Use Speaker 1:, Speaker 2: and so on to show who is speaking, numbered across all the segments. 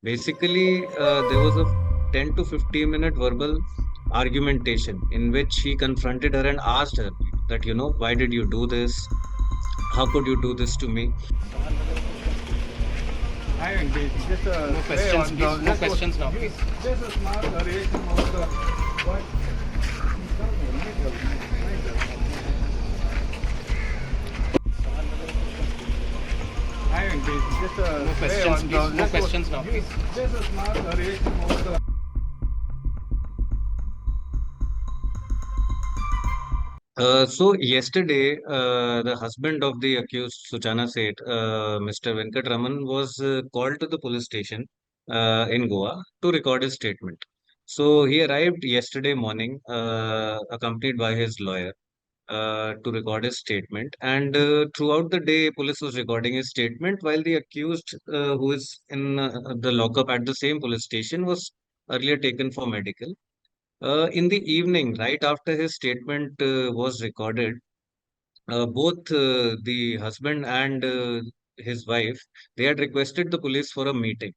Speaker 1: Basically, there was a 10 to 15 minute verbal argumentation in which he confronted her and asked her that, why did you do this? How could you do this to me?
Speaker 2: I engage. Just
Speaker 3: More
Speaker 2: play
Speaker 3: questions,
Speaker 2: on
Speaker 3: please.
Speaker 2: the.
Speaker 3: More questions now, please.
Speaker 2: Just a small variation of the. What? I engage. Just
Speaker 3: More
Speaker 2: play
Speaker 3: questions,
Speaker 2: on
Speaker 3: please.
Speaker 2: the.
Speaker 3: More questions now, please.
Speaker 2: Just a small variation of the.
Speaker 1: So yesterday, the husband of the accused Suchana Seth, Mr. Venkatraman, was called to the police station in Goa to record his statement. So he arrived yesterday morning, accompanied by his lawyer, to record his statement. And throughout the day, police was recording his statement, while the accused, who is in the lockup at the same police station, was earlier taken for medical. In the evening, right after his statement was recorded, both the husband and his wife, they had requested the police for a meeting.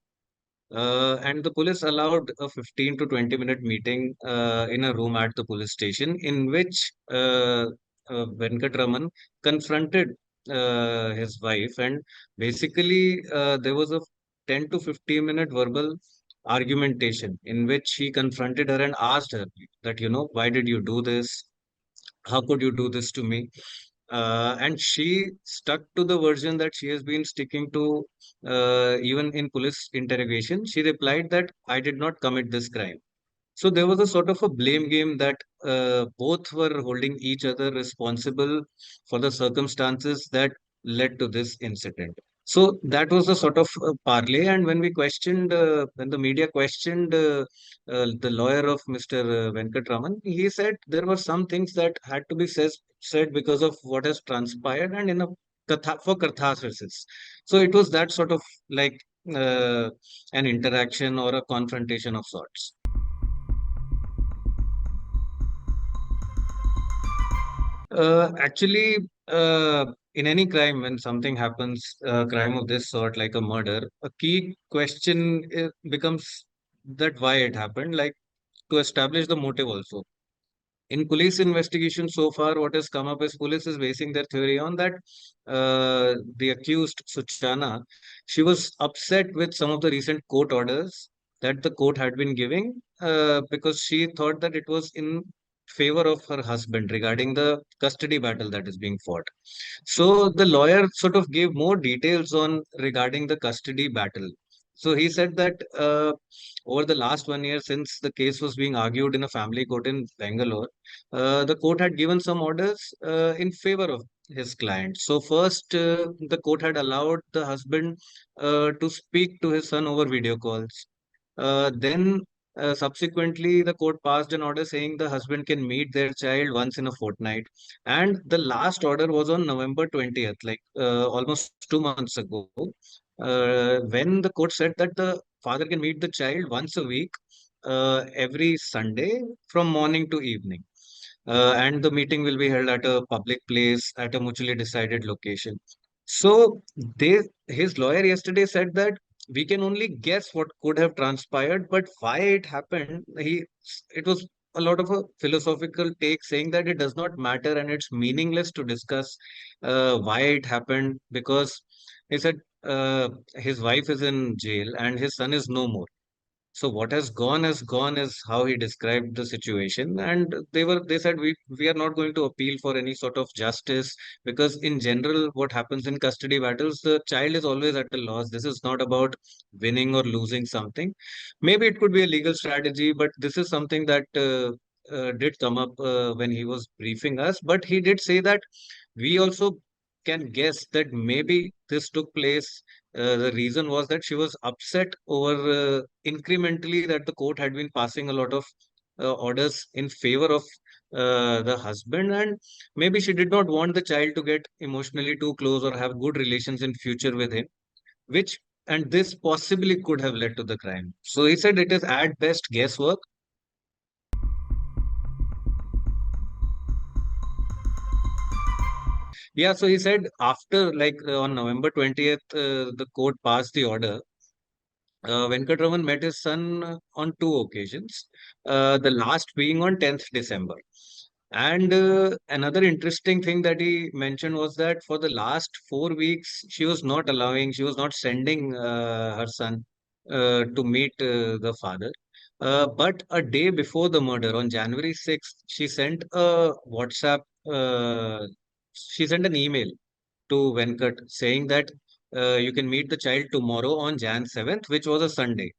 Speaker 1: And the police allowed a 15 to 20-minute meeting in a room at the police station in which Venkatraman confronted his wife. And basically, there was a 10 to 15-minute verbal argumentation in which he confronted her and asked her that, why did you do this? How could you do this to me? And she stuck to the version that she has been sticking to even in police interrogation. She replied that I did not commit this crime. So there was a sort of a blame game that both were holding each other responsible for the circumstances that led to this incident. So that was a sort of parlay. And when when the media questioned the lawyer of Mr. Venkatraman, he said there were some things that had to be said because of what has transpired and in a for catharsis. So it was that sort of like uh, an interaction or a confrontation of sorts. Actually, in any crime, when something happens, a crime of this sort, like a murder, a key question becomes that why it happened, like to establish the motive also. In police investigation so far, what has come up is police is basing their theory on that the accused Suchana, she was upset with some of the recent court orders that the court had been giving because she thought that it was in favor of her husband regarding the custody battle that is being fought. So the lawyer sort of gave more details on regarding the custody battle. So he said that over the last 1 year, since the case was being argued in a family court in Bangalore, the court had given some orders in favor of his client. So first, the court had allowed the husband to speak to his son over video calls. Then, subsequently, the court passed an order saying the husband can meet their child once in a fortnight. And the last order was on November 20th, like almost 2 months ago, when the court said that the father can meet the child once a week, every Sunday from morning to evening. And the meeting will be held at a public place at a mutually decided location. So his lawyer yesterday said that we can only guess what could have transpired, but why it happened, it was a lot of a philosophical take saying that it does not matter and it's meaningless to discuss why it happened because he said his wife is in jail and his son is no more. So what has gone is how he described the situation, and they said we are not going to appeal for any sort of justice because in general, what happens in custody battles, the child is always at a loss. This is not about winning or losing something. Maybe it could be a legal strategy, but this is something that did come up when he was briefing us. But he did say that we also can guess that maybe this took place. The reason was that she was upset over incrementally that the court had been passing a lot of orders in favor of the husband, and maybe she did not want the child to get emotionally too close or have good relations in future with him, which and this possibly could have led to the crime. So he said it is at best guesswork. Yeah, so he said after like on November 20th, the court passed the order. Venkatraman met his son on two occasions, the last being on 10th December. And another interesting thing that he mentioned was that for the last 4 weeks, she was not sending her son to meet the father. But a day before the murder, on January 6th, she sent an email to Venkat saying that you can meet the child tomorrow on Jan 7th, which was a Sunday,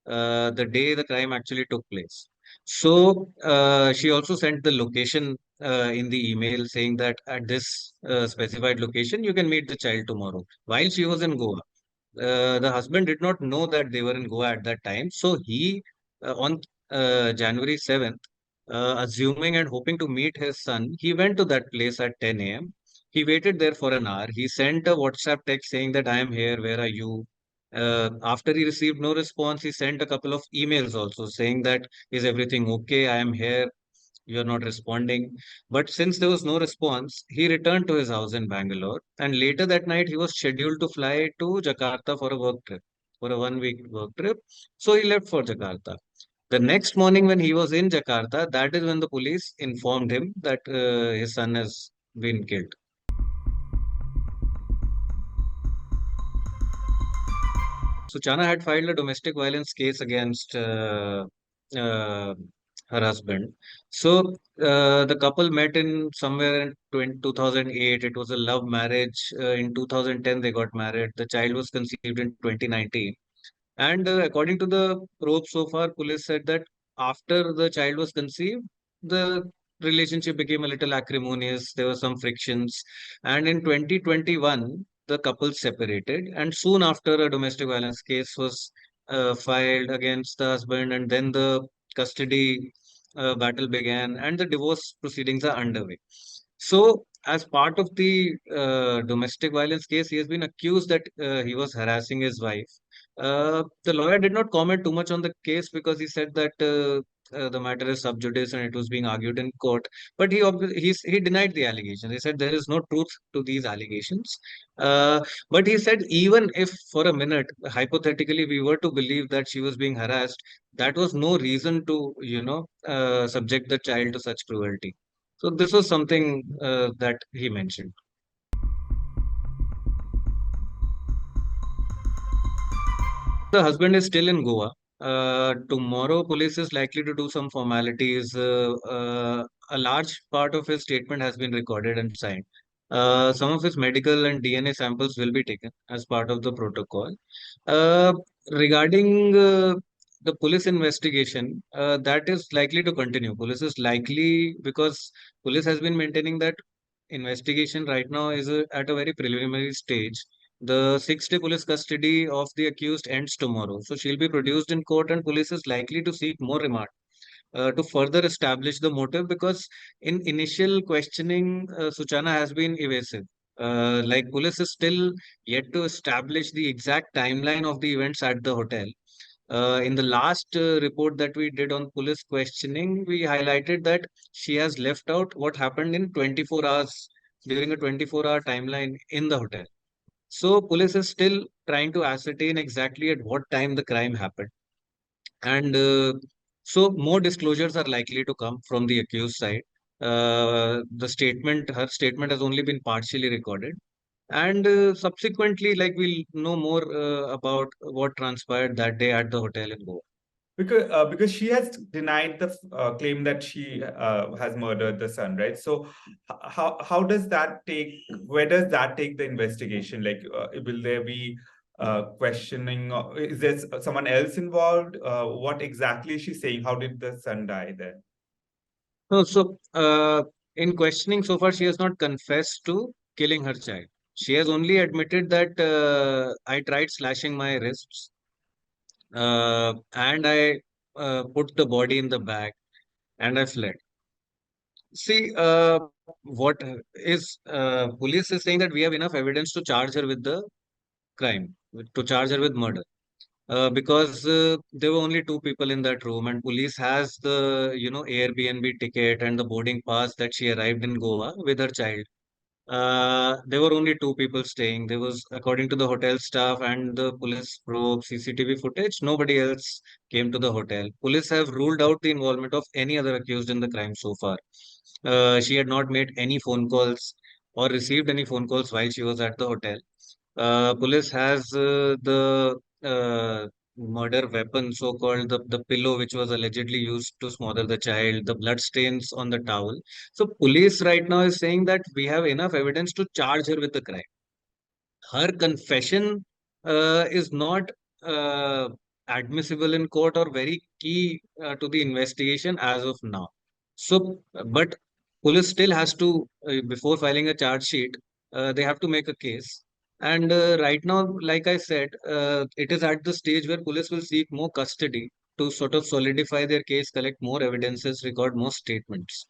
Speaker 1: the day the crime actually took place. So she also sent the location in the email saying that at this specified location, you can meet the child tomorrow while she was in Goa. The husband did not know that they were in Goa at that time. So on January 7th, assuming and hoping to meet his son, he went to that place at 10 a.m. He waited there for an hour. He sent a WhatsApp text saying that I am here, where are you? After he received no response, he sent a couple of emails also saying that is everything okay? I am here, you're not responding. But since there was no response, he returned to his house in Bangalore. And later that night, he was scheduled to fly to Jakarta for a work trip, for a 1 week work trip. So he left for Jakarta. The next morning, when he was in Jakarta, that is when the police informed him that his son has been killed. Suchana had filed a domestic violence case against uh, her husband. So the couple met in somewhere in 2008. It was a love marriage. In 2010, they got married. The child was conceived in 2019. And according to the probe so far, police said that after the child was conceived, the relationship became a little acrimonious. There were some frictions. And in 2021, the couple separated. And soon after, a domestic violence case was filed against the husband. And then the custody battle began, and the divorce proceedings are underway. So, as part of the domestic violence case, he has been accused that he was harassing his wife. The lawyer did not comment too much on the case because he said that the matter is sub judice and it was being argued in court. But he denied the allegation. He said there is no truth to these allegations. But he said even if for a minute, hypothetically, we were to believe that she was being harassed, that was no reason to subject the child to such cruelty. So this was something that he mentioned. The husband is still in Goa. Tomorrow, police is likely to do some formalities. A large part of his statement has been recorded and signed. Some of his medical and DNA samples will be taken as part of the protocol. Uh, Regarding the police investigation, that is likely to continue. Police is likely because police has been maintaining that investigation right now is at a very preliminary stage. The 6-day police custody of the accused ends tomorrow. So she'll be produced in court, and police is likely to seek more remand to further establish the motive because in initial questioning, Suchana has been evasive. Like police is still yet to establish the exact timeline of the events at the hotel. In the last report that we did on police questioning, we highlighted that she has left out what happened in 24 hours during a 24-hour timeline in the hotel. So police is still trying to ascertain exactly at what time the crime happened. And so more disclosures are likely to come from the accused side. Her statement has only been partially recorded. And subsequently, like we'll know more about what transpired that day at the hotel in Goa.
Speaker 3: Because she has denied the claim that she has murdered the son, right? So how does that take? Where does that take the investigation? Like, will there be questioning? Is there someone else involved? What exactly is she saying? How did the son die then?
Speaker 1: No, so in questioning so far, she has not confessed to killing her child. She has only admitted that I tried slashing my wrists and I put the body in the bag and I fled. See, what is police is saying that we have enough evidence to charge her with the crime, to charge her with murder. Because there were only two people in that room, and police has the Airbnb ticket and the boarding pass that she arrived in Goa with her child. There were only two people staying. There was, according to the hotel staff and the police probe CCTV footage, nobody else came to the hotel. Police have ruled out the involvement of any other accused in the crime so far. She had not made any phone calls or received any phone calls while she was at the hotel. Police has the murder weapon, so-called the pillow, which was allegedly used to smother the child, the blood stains on the towel. So police right now is saying that we have enough evidence to charge her with the crime. Her confession is not admissible in court or very key to the investigation as of now. So, but police still has to, before filing a charge sheet, they have to make a case. And right now, like I said, it is at the stage where police will seek more custody to sort of solidify their case, collect more evidences, record more statements.